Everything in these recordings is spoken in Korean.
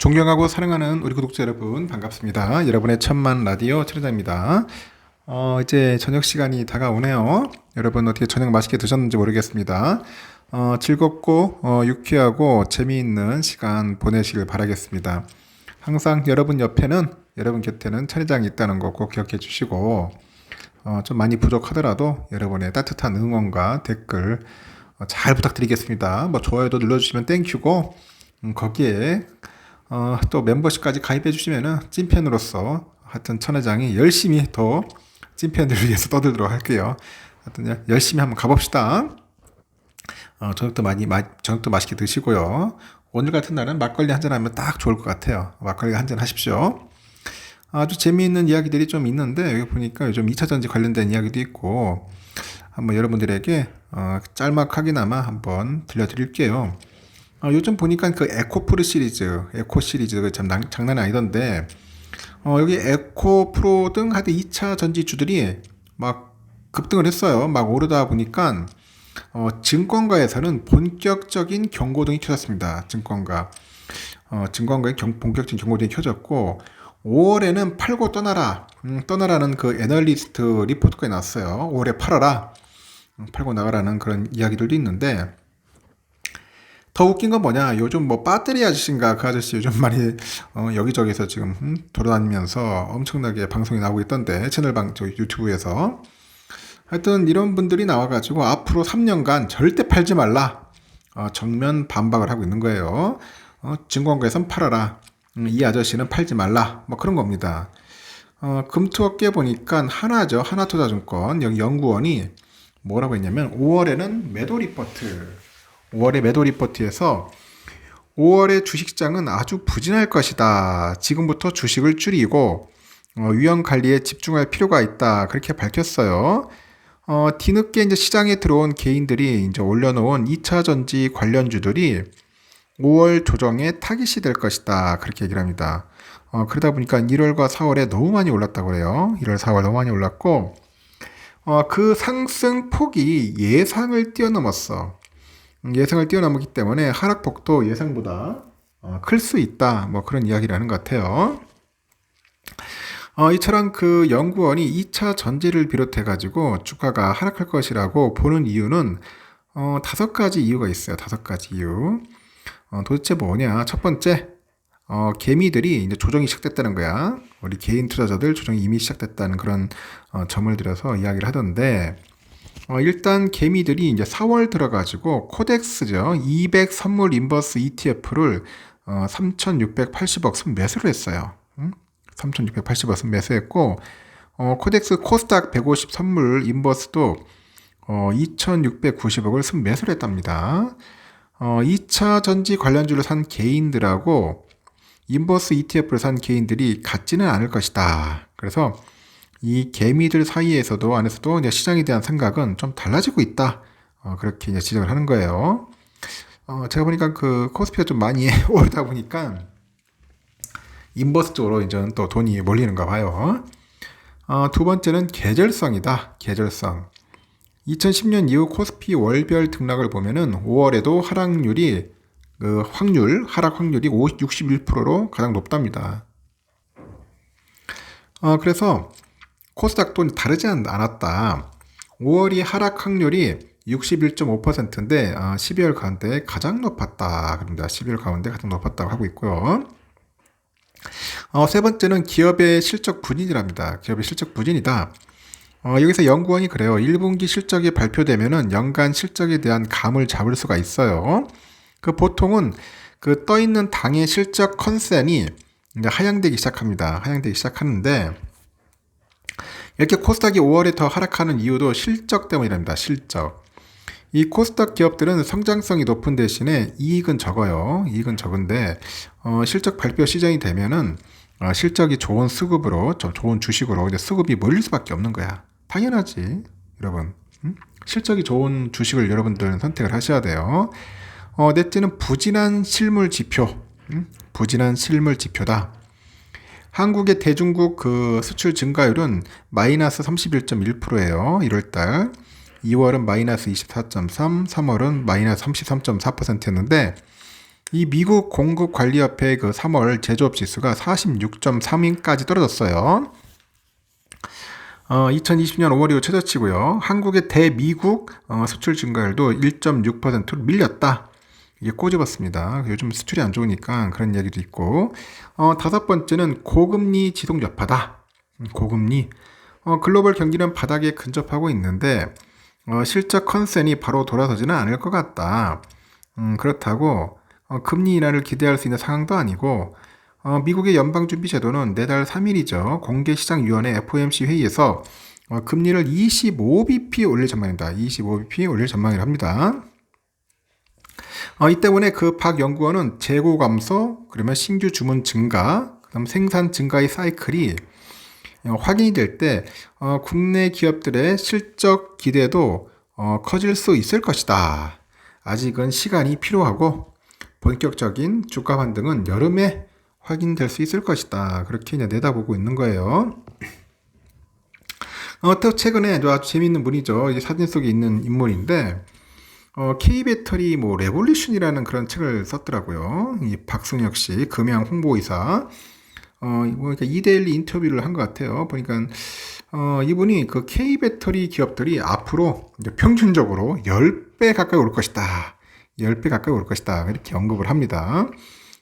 존경하고 사랑하는 우리 구독자 여러분 반갑습니다. 여러분의 천만 라디오 천혜자입니다. 이제 저녁 시간이 다가오네요. 여러분 어떻게 저녁 맛있게 드셨는지 모르겠습니다. 즐겁고 유쾌하고 재미있는 시간 보내시길 바라겠습니다. 항상 여러분 옆에는 여러분 곁에는 천혜장이 있다는 거 꼭 기억해 주시고 좀 많이 부족하더라도 여러분의 따뜻한 응원과 댓글 잘 부탁드리겠습니다. 뭐 좋아요도 눌러주시면 땡큐고 거기에 또 멤버십까지 가입해 주시면은 찐팬으로서 하여튼 천회장이 열심히 더 찐팬들을 위해서 떠들도록 할게요. 하여튼 열심히 한번 가봅시다. 저녁도 맛있게 드시고요. 오늘 같은 날은 막걸리 한잔 하면 딱 좋을 것 같아요. 막걸리 한잔 하십시오. 아주 재미있는 이야기들이 좀 있는데 여기 보니까 요즘 2차 전지 관련된 이야기도 있고 한번 여러분들에게 짤막하게나마 한번 들려드릴게요. 요즘 보니까 그 에코프로 시리즈, 에코 시리즈 참 장난이 아니던데, 여기 에코프로 등 하여튼 2차 전지주들이 막 급등을 했어요. 막 오르다 보니까, 증권가에서는 본격적인 경고등이 켜졌습니다. 증권가의 본격적인 경고등이 켜졌고, 5월에는 팔고 떠나라는 그 애널리스트 리포트가 나왔어요. 5월에 팔아라, 팔고 나가라는 그런 이야기들도 있는데, 더 웃긴 건 뭐냐, 요즘 뭐 배터리 아저씨인가 그 아저씨 요즘 많이 여기저기서 지금 돌아다니면서 엄청나게 방송이 나오고 있던데 저 유튜브에서 하여튼 이런 분들이 나와가지고 앞으로 3년간 절대 팔지 말라 정면 반박을 하고 있는 거예요. 증권가에선 팔아라, 이 아저씨는 팔지 말라, 뭐 그런 겁니다. 금투업계 보니까 하나투자증권 여기 연구원이 뭐라고 했냐면 5월에는 매도 리포트 5월의 매도 리포트에서 5월의 주식시장은 아주 부진할 것이다. 지금부터 주식을 줄이고 위험 관리에 집중할 필요가 있다. 그렇게 밝혔어요. 뒤늦게 이제 시장에 들어온 개인들이 이제 올려놓은 2차 전지 관련주들이 5월 조정에 타깃이 될 것이다. 그렇게 얘기를 합니다. 그러다 보니까 1월과 4월에 너무 많이 올랐다고 그래요. 1월, 4월 너무 많이 올랐고 그 상승 폭이 예상을 뛰어넘었어. 예상을 뛰어넘었기 때문에 하락폭도 예상보다 클 수 있다. 뭐 그런 이야기를 하는 것 같아요. 이처럼 그 연구원이 2차 전지를 비롯해가지고 주가가 하락할 것이라고 보는 이유는 5가지 이유가 있어요. 5가지 이유. 도대체 뭐냐? 첫 번째, 개미들이 이제 조정이 시작됐다는 거야. 우리 개인 투자자들 조정이 이미 시작됐다는 그런 점을 들여서 이야기를 하던데, 일단 개미들이 이제 4월 들어가지고 코덱스죠. 200 선물 인버스 ETF를 3,680억 순매수를 했어요. 3,680억 순매수했고 코덱스 코스닥 150 선물 인버스도 2,690억을 순매수를 했답니다. 2차 전지 관련주를 산 개인들하고 인버스 ETF를 산 개인들이 같지는 않을 것이다. 그래서 이 개미들 사이에서도 안에서도 이제 시장에 대한 생각은 좀 달라지고 있다. 그렇게 이제 지적을 하는 거예요. 제가 보니까 그 코스피가 좀 많이 오르다 보니까 인버스 쪽으로 이제 또 돈이 몰리는가 봐요. 두 번째는 계절성이다. 계절성. 2010년 이후 코스피 월별 등락을 보면은 5월에도 하락률이 하락 확률이 61%로 가장 높답니다. 그래서 코스닥도 다르지 않았다. 5월이 하락 확률이 61.5%인데 12월 가운데 가장 높았다. 그럽니다. 12월 가운데 가장 높았다고 하고 있고요. 세 번째는 기업의 실적 부진이랍니다. 기업의 실적 부진이다. 여기서 연구원이 그래요. 1분기 실적이 발표되면은 연간 실적에 대한 감을 잡을 수가 있어요. 그 보통은 그 떠있는 당의 실적 컨센이 이제 하향되기 시작합니다. 하향되기 시작하는데 이렇게 코스닥이 5월에 더 하락하는 이유도 실적 때문이랍니다. 실적. 이 코스닥 기업들은 성장성이 높은 대신에 이익은 적어요. 이익은 적은데 실적 발표 시즌이 되면은 실적이 좋은 수급으로 좋은 주식으로 이제 수급이 몰릴 수밖에 없는 거야. 당연하지, 여러분. 실적이 좋은 주식을 여러분들은 선택을 하셔야 돼요. 넷째는 부진한 실물 지표. 부진한 실물 지표다. 한국의 대중국 그 수출 증가율은 마이너스 31.1%예요. 1월달. 2월은 마이너스 24.3, 3월은 마이너스 33.4%였는데 이 미국 공급관리협회 그 3월 제조업 지수가 46.3까지 떨어졌어요. 2020년 5월 이후 최저치고요. 한국의 대미국 수출 증가율도 1.6%로 밀렸다. 이게 꼬집었습니다. 요즘 수출이 안 좋으니까 그런 이야기도 있고. 다섯 번째는 고금리 지속 여파다. 고금리. 글로벌 경기는 바닥에 근접하고 있는데 실적 컨센이 바로 돌아서지는 않을 것 같다. 그렇다고 금리 인하를 기대할 수 있는 상황도 아니고 미국의 연방준비제도는 내달 3일이죠. 공개시장위원회 FOMC 회의에서 금리를 25bp 올릴 전망입니다. 25bp 올릴 전망을 합니다. 이 때문에 그 박 연구원은 재고 감소, 그러면 신규 주문 증가, 그다음 생산 증가의 사이클이 확인이 될 때 국내 기업들의 실적 기대도 커질 수 있을 것이다. 아직은 시간이 필요하고 본격적인 주가 반등은 여름에 확인될 수 있을 것이다. 그렇게 이제 내다보고 있는 거예요. 또 최근에 아주 재미있는 분이죠. 이 사진 속에 있는 인물인데 K배터리 레볼루션이라는 그런 책을 썼더라고요. 이 박순혁 씨, 금양 홍보이사. 그러니까 2대1 인터뷰를 한 것 같아요. 보니까 이분이 그 K배터리 기업들이 앞으로 평균적으로 10배 가까이 올 것이다. 10배 가까이 올 것이다. 이렇게 언급을 합니다.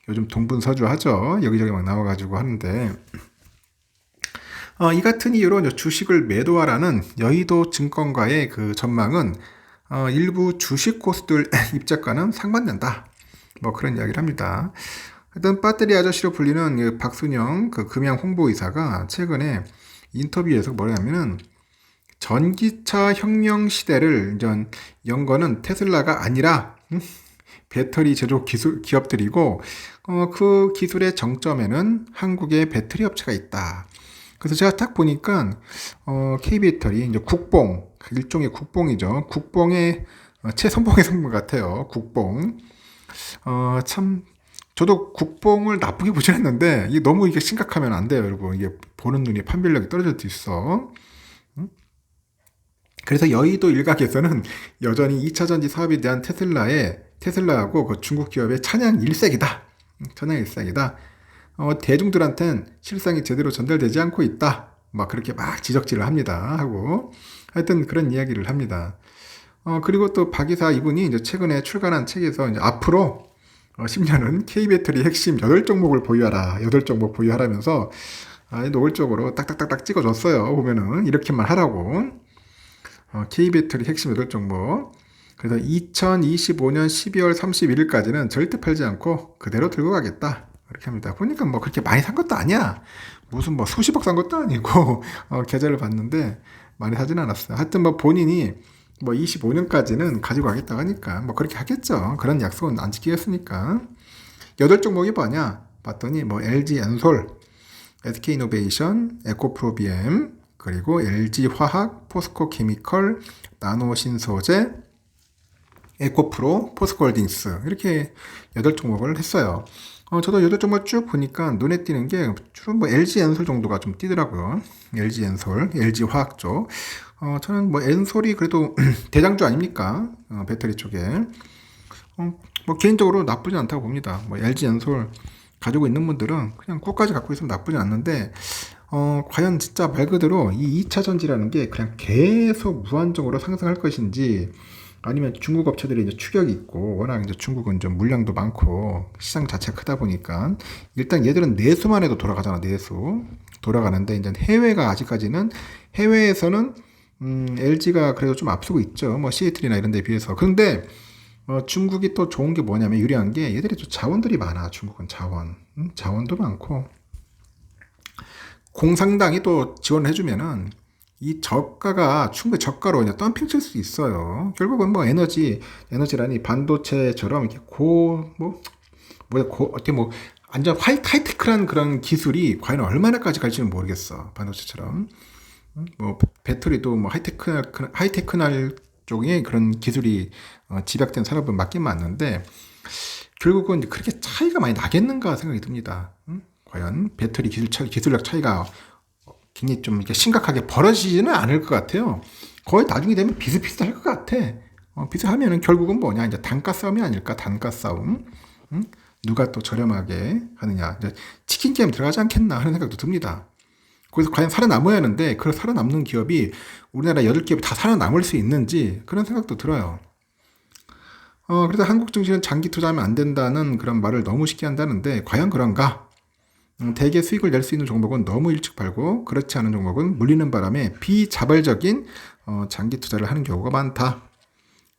요즘 동분서주 하죠. 여기저기 막 나와가지고 하는데 이 같은 이유로 주식을 매도하라는 여의도 증권가의 그 전망은 일부 주식 고수들 입장과는 상반된다. 그런 이야기를 합니다. 하여튼 배터리 아저씨로 불리는 그 박순영 그 금양 홍보이사가 최근에 인터뷰에서 뭐냐면은 전기차 혁명 시대를 연 거는 테슬라가 아니라 배터리 제조 기업들이고 그 기술의 정점에는 한국의 배터리 업체가 있다. 그래서 제가 딱 보니까 K배터리 이제 국뽕, 일종의 국뽕이죠. 국뽕의 최선봉의 성분 같아요. 국뽕. 참 저도 국뽕을 나쁘게 보진 않는데 이게 너무 이게 심각하면 안 돼요, 여러분. 이게 보는 눈이 판별력이 떨어질 수 있어. 그래서 여의도 일각에서는 여전히 2차 전지 사업에 대한 테슬라하고 그 중국 기업의 찬양 일색이다. 찬양 일색이다. 대중들한테는 실상이 제대로 전달되지 않고 있다. 그렇게 막 지적질을 합니다. 하고 하여튼 그런 이야기를 합니다. 그리고 또 박이사 이분이 이제 최근에 출간한 책에서 이제 앞으로 10년은 K배터리 핵심 8종목을 보유하라. 8종목 보유하라면서 노골적으로 딱딱딱딱 찍어줬어요. 보면은 이렇게만 하라고. K배터리 핵심 8종목. 그래서 2025년 12월 31일까지는 절대 팔지 않고 그대로 들고 가겠다. 그렇게 합니다. 보니까 그렇게 많이 산 것도 아니야. 무슨 수십억 산 것도 아니고 계좌를 봤는데 많이 사진 않았어요. 하여튼 본인이 25년까지는 가지고 가겠다고 하니까 그렇게 하겠죠. 그런 약속은 안 지키겠으니까. 8종목이 뭐냐 봤더니 LG엔솔, SK이노베이션, 에코프로비엠, 그리고 LG화학, 포스코케미컬, 나노신소재, 에코프로, 포스코홀딩스 이렇게 8종목을 했어요. 저도 8종목 쭉 보니까 눈에 띄는 게 주로 LG엔솔 정도가 좀 띄더라고요. LG엔솔, LG화학 쪽. 저는 엔솔이 그래도 대장주 아닙니까? 배터리 쪽에. 개인적으로 나쁘지 않다고 봅니다. LG엔솔 가지고 있는 분들은 그냥 끝까지 갖고 있으면 나쁘지 않는데, 과연 진짜 말 그대로 이 2차 전지라는 게 그냥 계속 무한정으로 상승할 것인지, 아니면 중국 업체들이 이제 추격이 있고, 워낙 이제 중국은 좀 물량도 많고, 시장 자체가 크다 보니까, 일단 얘들은 내수만 해도 돌아가잖아, 내수. 돌아가는데, 이제 해외에서는, LG가 그래도 좀 앞서고 있죠. 시애틀이나 이런 데 비해서. 그런데, 중국이 또 좋은 게 뭐냐면, 유리한 게, 얘들이 또 자원들이 많아, 중국은 자원. 자원도 많고, 공산당이 또 지원을 해주면은, 이 저가가 충분히 저가로 이제 덤핑 칠 수 있어요. 결국은 에너지라니 반도체처럼 이렇게 어떻게 완전 하이테크한 그런 기술이 과연 얼마나까지 갈지는 모르겠어. 반도체처럼. 배터리도 하이테크할 쪽에 그런 기술이 집약된 산업은 맞긴 맞는데, 결국은 그렇게 차이가 많이 나겠는가 생각이 듭니다. 과연 배터리 기술력 차이가 굉장히 좀 이렇게 심각하게 벌어지지는 않을 것 같아요. 거의 나중에 되면 비슷비슷할 것 같아. 비슷하면은 결국은 뭐냐, 이제 단가 싸움이 아닐까, 단가 싸움. 누가 또 저렴하게 하느냐. 이제 치킨 게임 들어가지 않겠나 하는 생각도 듭니다. 거기서 과연 살아남아야 하는데 그 살아남는 기업이 우리나라 8기업이 다 살아남을 수 있는지 그런 생각도 들어요. 그래서 한국 증시는 장기 투자하면 안 된다는 그런 말을 너무 쉽게 한다는데 과연 그런가? 대개 수익을 낼 수 있는 종목은 너무 일찍 팔고 그렇지 않은 종목은 물리는 바람에 비자발적인 장기 투자를 하는 경우가 많다.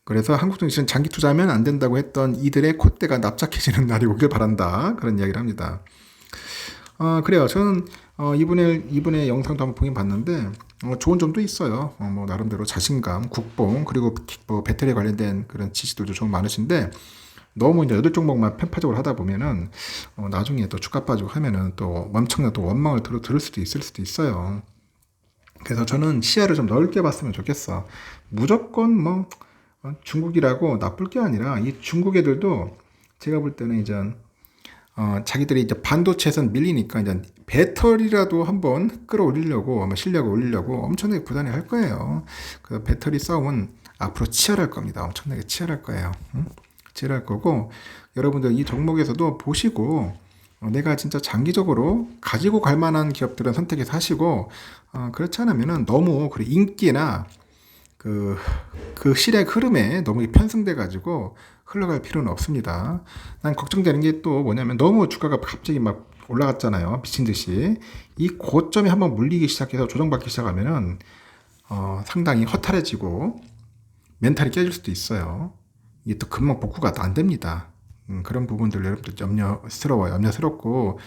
그래서 한국 증시는 장기 투자하면 안 된다고 했던 이들의 콧대가 납작해지는 날이 오길 바란다. 그런 이야기를 합니다. 그래요. 저는 이분의 영상도 한번 보긴 봤는데 좋은 점도 있어요. 뭐 나름대로 자신감, 국뽕 그리고 뭐 배터리 관련된 그런 지식들도 좀 많으신데 너무 이제 8종목만 편파적으로 하다 보면은 나중에 또 주가 빠지고 하면은 또 엄청난 또 원망을 들을 수도 있을 수도 있어요. 그래서 저는 시야를 좀 넓게 봤으면 좋겠어. 무조건 뭐 중국이라고 나쁠 게 아니라 이 중국 애들도 제가 볼 때는 이제 자기들이 이제 반도체에선 밀리니까 이제 배터리라도 한번 끌어올리려고 아마 실력을 올리려고 엄청나게 부단히 할 거예요. 그래서 배터리 싸움은 앞으로 치열할 겁니다. 엄청나게 치열할 거예요. 응? 치열할 거고 여러분들 이 종목에서도 보시고 내가 진짜 장기적으로 가지고 갈 만한 기업들은 선택해서 하시고 그렇지 않으면은 너무 그 인기나 그 시력 흐름에 너무 편승돼 가지고 흘러갈 필요는 없습니다. 난 걱정되는 게 또 뭐냐면 너무 주가가 갑자기 막 올라갔잖아요. 미친 듯이. 이 고점이 한번 물리기 시작해서 조정받기 시작하면은 상당히 허탈해지고 멘탈이 깨질 수도 있어요. 이게 또 금방 복구가 안 됩니다. 그런 부분들 여러분들 염려스럽고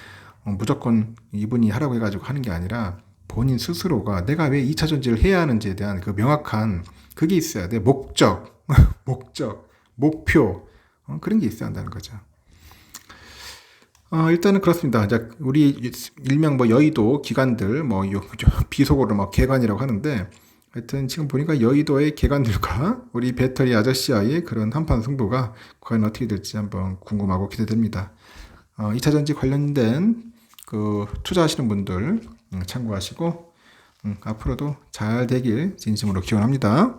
무조건 이분이 하라고 해가지고 하는 게 아니라 본인 스스로가 내가 왜 2차 전지를 해야 하는지에 대한 그 명확한 그게 있어야 돼. 목적, 목표 그런 게 있어야 한다는 거죠. 일단은 그렇습니다. 이제 우리 일명 뭐 여의도 기관들 비속어로 뭐 개관이라고 하는데 하여튼 지금 보니까 여의도의 개관들과 우리 배터리 아저씨와의 그런 한판 승부가 과연 어떻게 될지 한번 궁금하고 기대됩니다. 2차 전지 관련된 그 투자하시는 분들 참고하시고 앞으로도 잘 되길 진심으로 기원합니다.